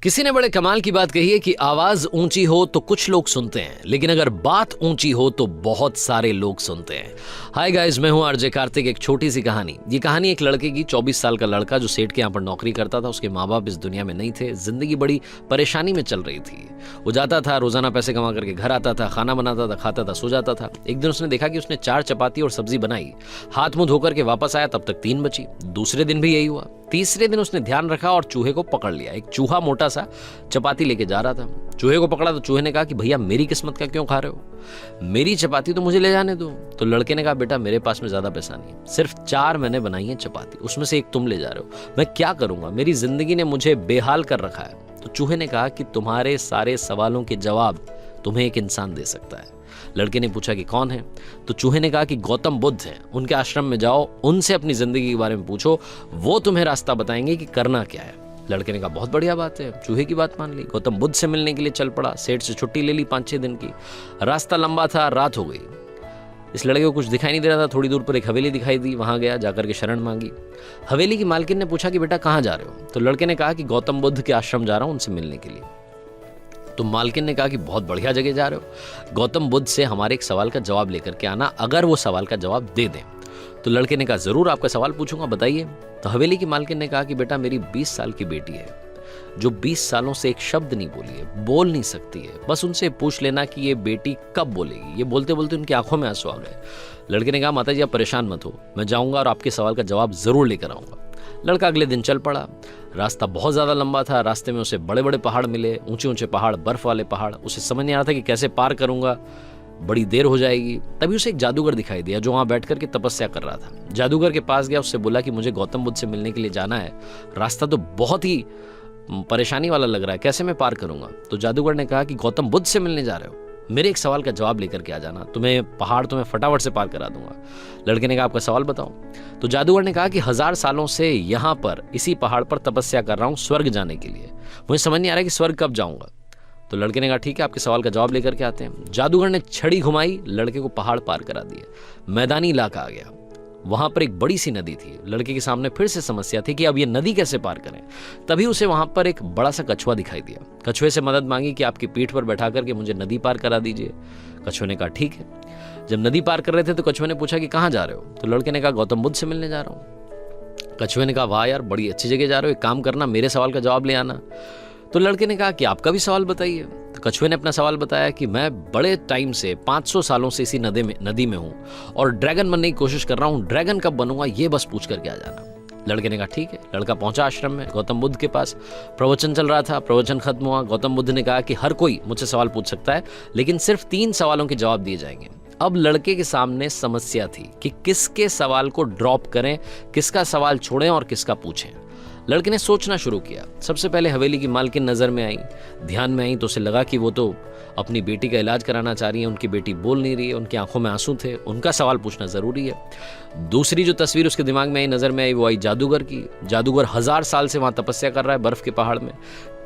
किसी ने बड़े कमाल की बात कही है कि आवाज ऊंची हो तो कुछ लोग सुनते हैं, लेकिन अगर बात ऊंची हो तो बहुत सारे लोग सुनते हैं। हाय गाइस, मैं हूं आरजे कार्तिक। एक छोटी सी कहानी। ये कहानी एक लड़के की। 24 साल का लड़का जो सेठ के यहाँ पर नौकरी करता था। उसके माँ बाप इस दुनिया में नहीं थे। जिंदगी बड़ी परेशानी में चल रही थी। वो जाता था, रोजाना पैसे कमा करके घर आता था, खाना बनाता था, खाता था, सो जाता था। एक दिन उसने देखा कि उसने 4 चपाती और सब्जी बनाई। हाथ मुंह धोकर के वापस आया, तब तक 3 बची। दूसरे दिन भी यही हुआ। तीसरे दिन उसने ध्यान रखा और चूहे को पकड़ लिया। एक चूहा मोटा सा चपाती लेके जा रहा था। चूहे को पकड़ा तो चूहे ने कहा कि भैया मेरी किस्मत का क्यों खा रहे हो, मेरी चपाती तो मुझे ले जाने दो। तो लड़के ने कहा बेटा मेरे पास में ज्यादा पैसा नहीं है, सिर्फ 4 मैंने बनाई है चपाती, उसमें से एक तुम ले जा रहे हो, मैं क्या करूंगा, मेरी जिंदगी ने मुझे बेहाल कर रखा है। तो चूहे ने कहा कि तुम्हारे सारे सवालों के जवाब तुम्हें एक इंसान दे सकता है। लड़के ने पूछा कि कौन है? तो चूहे ने कहा कि गौतम बुद्ध हैं, उनके आश्रम में जाओ, उनसे अपनी जिंदगी के बारे में पूछो, वो तुम्हें रास्ता बताएंगे कि करना क्या है। लड़के ने कहा बहुत बढ़िया बात है। चूहे की बात मान ली, गौतम बुद्ध से मिलने के लिए चल पड़ा। सेठ से छुट्टी ले ली 5-6 दिन की। रास्ता लंबा था, रात हो गई। इस लड़के को कुछ दिखाई नहीं दे रहा था। थोड़ी दूर पर एक हवेली दिखाई दी, वहां गया, जाकर के शरण मांगी। हवेली की मालकिन ने पूछा कि बेटा कहाँ जा रहे हो? तो लड़के ने कहा कि गौतम बुद्ध के आश्रम जा रहा हूं, उनसे मिलने के लिए। तो मालकिन ने कहा कि बहुत बढ़िया जगह जा रहे हो, गौतम बुद्ध से हमारे एक सवाल का जवाब लेकर के आना, अगर वो सवाल का जवाब दे दें। तो लड़के ने कहा जरूर, आपका सवाल पूछूंगा, बताइए। तो हवेली की मालकिन ने कहा कि बेटा मेरी 20 साल की बेटी है, जो 20 सालों से एक शब्द नहीं बोली है, बोल नहीं सकती है। बस उनसे पूछ लेना कि ये बेटी कब बोलेगी। ये बोलते बोलते उनकी आंखों में आंसू आ गए। लड़के ने कहा माता जी आप परेशान मत हो, मैं जाऊंगा और आपके सवाल का जवाब जरूर लेकर आऊंगा। लड़का अगले दिन चल पड़ा। रास्ता बहुत ज्यादा लंबा था। रास्ते में उसे बड़े बड़े पहाड़ मिले, ऊंचे ऊंचे पहाड़, बर्फ वाले पहाड़। उसे समझ नहीं आ रहा था कि कैसे पार करूंगा, बड़ी देर हो जाएगी। तभी उसे एक जादूगर दिखाई दिया जो वहां बैठ करके तपस्या कर रहा था। जादूगर के पास गया, उससे बोला कि मुझे गौतम बुद्ध से मिलने के लिए जाना है, रास्ता तो बहुत ही परेशानी वाला लग रहा है, कैसे मैं पार करूंगा? तो जादूगर ने कहा कि गौतम बुद्ध से मिलने जा रहे हो, मेरे एक सवाल का जवाब लेकर के आ जाना, तुम्हें पहाड़ तुम्हें फटाफट से पार करा दूंगा। लड़के ने कहा आपका सवाल बताओ। तो जादूगर ने कहा कि 1000 सालों से यहाँ पर इसी पहाड़ पर तपस्या कर रहा हूँ स्वर्ग जाने के लिए, मुझे समझ नहीं आ रहा कि स्वर्ग कब जाऊंगा। तो लड़के ने कहा ठीक है, आपके सवाल का जवाब लेकर के आते हैं। जादूगर ने छड़ी घुमाई, लड़के को पहाड़ पार करा दिए। मैदानी इलाका आ गया। वहां पर एक बड़ी सी नदी थी। लड़के के सामने फिर से समस्या थी कि अब ये नदी कैसे पार करें। तभी उसे वहां पर एक बड़ा सा कछुआ दिखाई दिया। कछुए से मदद मांगी कि आपकी पीठ पर बैठा करके मुझे नदी पार करा दीजिए। कछुए ने कहा ठीक है। जब नदी पार कर रहे थे तो कछुए ने पूछा कि कहाँ जा रहे हो? तो लड़के ने कहा गौतम बुद्ध से मिलने जा रहा हूँ। कछुए ने कहा वाह यार, बड़ी अच्छी जगह जा रहे हो, एक काम करना मेरे सवाल का जवाब ले आना। तो लड़के ने कहा कि आपका भी सवाल बताइए। तो कछुए ने अपना सवाल बताया कि मैं बड़े टाइम से 500 सालों से इसी नदी में हूँ और ड्रैगन बनने की कोशिश कर रहा हूँ, ड्रैगन कब बनूंगा ये बस पूछ करके आ जाना। लड़के ने कहा ठीक है। लड़का पहुंचा आश्रम में, गौतम बुद्ध के पास। प्रवचन चल रहा था, प्रवचन खत्म हुआ। गौतम बुद्ध ने कहा कि हर कोई मुझसे सवाल पूछ सकता है, लेकिन सिर्फ 3 सवालों के जवाब दिए जाएंगे। अब लड़के के सामने समस्या थी कि किसके सवाल को ड्रॉप करें, किसका सवाल छोड़ें और किसका पूछें। लड़के ने सोचना शुरू किया। सबसे पहले हवेली की मालकिन नजर में आई, ध्यान में आई, तो उसे लगा कि वो तो अपनी बेटी का इलाज कराना चाह रही है, उनकी बेटी बोल नहीं रही है, उनकी आंखों में आंसू थे, उनका सवाल पूछना जरूरी है। दूसरी जो तस्वीर उसके दिमाग में आई, नजर में आई, वो आई जादूगर की। जादूगर 1000 साल से वहां तपस्या कर रहा है बर्फ के पहाड़ में।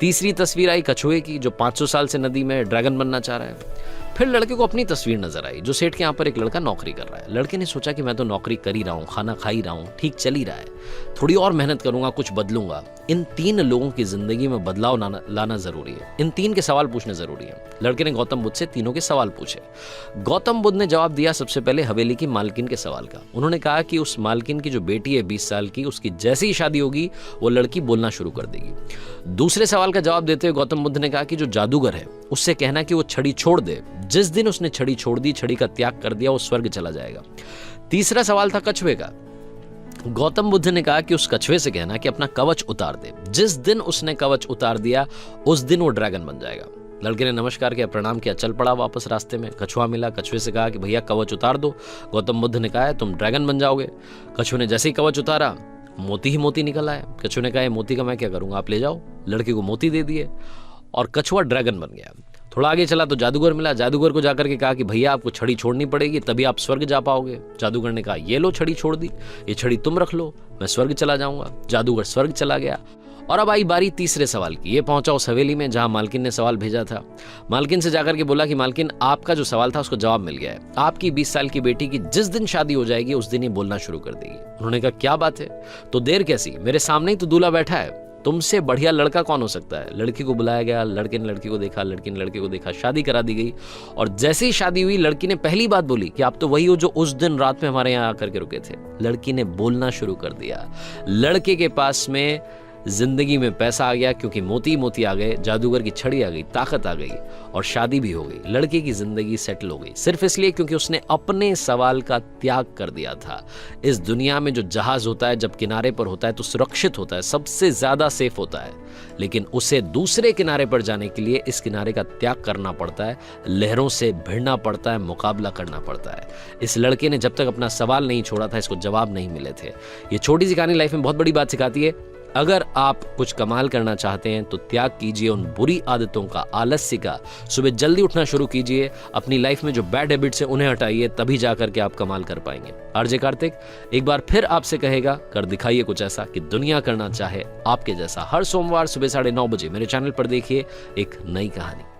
तीसरी तस्वीर आई कछुए की, जो 500 साल से नदी में ड्रैगन बनना चाह रहा है। फिर लड़के को अपनी तस्वीर नजर आई, जो सेठ के यहाँ पर एक लड़का नौकरी कर रहा है। लड़के ने सोचा कि मैं तो नौकरी कर ही रहा हूँ, खाना खा ही रहा हूँ, ठीक चल ही रहा है, थोड़ी और मेहनत करूंगा, कुछ बदलूंगा। इन 3 लोगों की जिंदगी में बदलाव लाना जरूरी है, इन 3 के सवाल पूछने जरूरी है। लड़के ने गौतम बुद्ध से तीनों के सवाल पूछे। गौतम बुद्ध ने जवाब दिया सबसे पहले हवेली की मालकिन के सवाल का। उन्होंने कहा कि उस मालकिन की जो बेटी है 20 साल की, उसकी जैसे ही शादी होगी वो लड़की बोलना शुरू कर देगी। दूसरे सवाल का जवाब देते हुए गौतम बुद्ध ने कहा कि जो जादूगर है उससे कहना कि वो छड़ी छोड़ दे, जिस दिन उसने छड़ी छोड़ दी, छड़ी का त्याग कर दिया, वो स्वर्ग चला जाएगा। तीसरा सवाल था कछुए का। गौतम बुद्ध ने कहा कि उस कछुए से कहना कि अपना कवच उतार दे, जिस दिन उसने कवच उतार दिया उस दिन वो ड्रैगन बन जाएगा। लड़के ने नमस्कार किया, प्रणाम किया, चल पड़ा वापस। रास्ते में कछुआ मिला। कछुए से कहा कि भैया कवच उतार दो। गौतम बुद्ध ने कहा तुम ड्रैगन बन जाओगे। कछुए ने जैसे ही कवच उतारा, मोती ही मोती निकल आया। कछुए ने कहा मोती का मैं क्या करूंगा, आप ले जाओ। लड़के को मोती दे दिए और कछुआ ड्रैगन बन गया। थोड़ा आगे चला तो जादूगर मिला। जादूगर को जाकर के कहा कि भैया आपको छड़ी छोड़नी पड़ेगी, तभी आप स्वर्ग जा पाओगे। जादूगर ने कहा ये लो छड़ी छोड़ दी, ये छड़ी तुम रख लो, मैं स्वर्ग चला जाऊंगा। जादूगर स्वर्ग चला गया। और अब आई बारी तीसरे सवाल की। ये पहुंचा उस हवेली में जहां मालकिन ने सवाल भेजा था। मालकिन से जाकर के बोला कि मालकिन आपका जो सवाल था उसको जवाब मिल गया है, आपकी 20 साल की बेटी की जिस दिन शादी हो जाएगी उस दिन ही बोलना शुरू कर देगी। उन्होंने कहा क्या बात है, तो देर कैसी, मेरे सामने ही तो दूल्हा बैठा है। तुमसे बढ़िया लड़का कौन हो सकता है। लड़की को बुलाया गया, लड़के ने लड़की को देखा, लड़की ने लड़के को देखा, शादी करा दी गई। और जैसे ही शादी हुई, लड़की ने पहली बात बोली कि आप तो वही हो जो उस दिन रात में हमारे यहाँ आकर के रुके थे। लड़की ने बोलना शुरू कर दिया। लड़के के पास में जिंदगी में पैसा आ गया, क्योंकि मोती मोती आ गए, जादूगर की छड़ी आ गई, ताकत आ गई, और शादी भी हो गई। लड़के की जिंदगी सेटल हो गई, सिर्फ इसलिए क्योंकि उसने अपने सवाल का त्याग कर दिया था। इस दुनिया में जो जहाज होता है जब किनारे पर होता है तो सुरक्षित होता है, सबसे ज्यादा सेफ होता है, लेकिन उसे दूसरे किनारे पर जाने के लिए इस किनारे का त्याग करना पड़ता है, लहरों से भिड़ना पड़ता है, मुकाबला करना पड़ता है। इस लड़के ने जब तक अपना सवाल नहीं छोड़ा था, इसको जवाब नहीं मिले थे। ये छोटी सी कहानी लाइफ में बहुत बड़ी बात सिखाती है। अगर आप कुछ कमाल करना चाहते हैं तो त्याग कीजिए उन बुरी आदतों का, आलस्य का। सुबह जल्दी उठना शुरू कीजिए, अपनी लाइफ में जो बैड हैबिट्स हैं उन्हें हटाइए, तभी जाकर के आप कमाल कर पाएंगे। आरजे कार्तिक एक बार फिर आपसे कहेगा, कर दिखाइए कुछ ऐसा कि दुनिया करना चाहे आपके जैसा। हर सोमवार सुबह 9:30 बजे मेरे चैनल पर देखिए एक नई कहानी।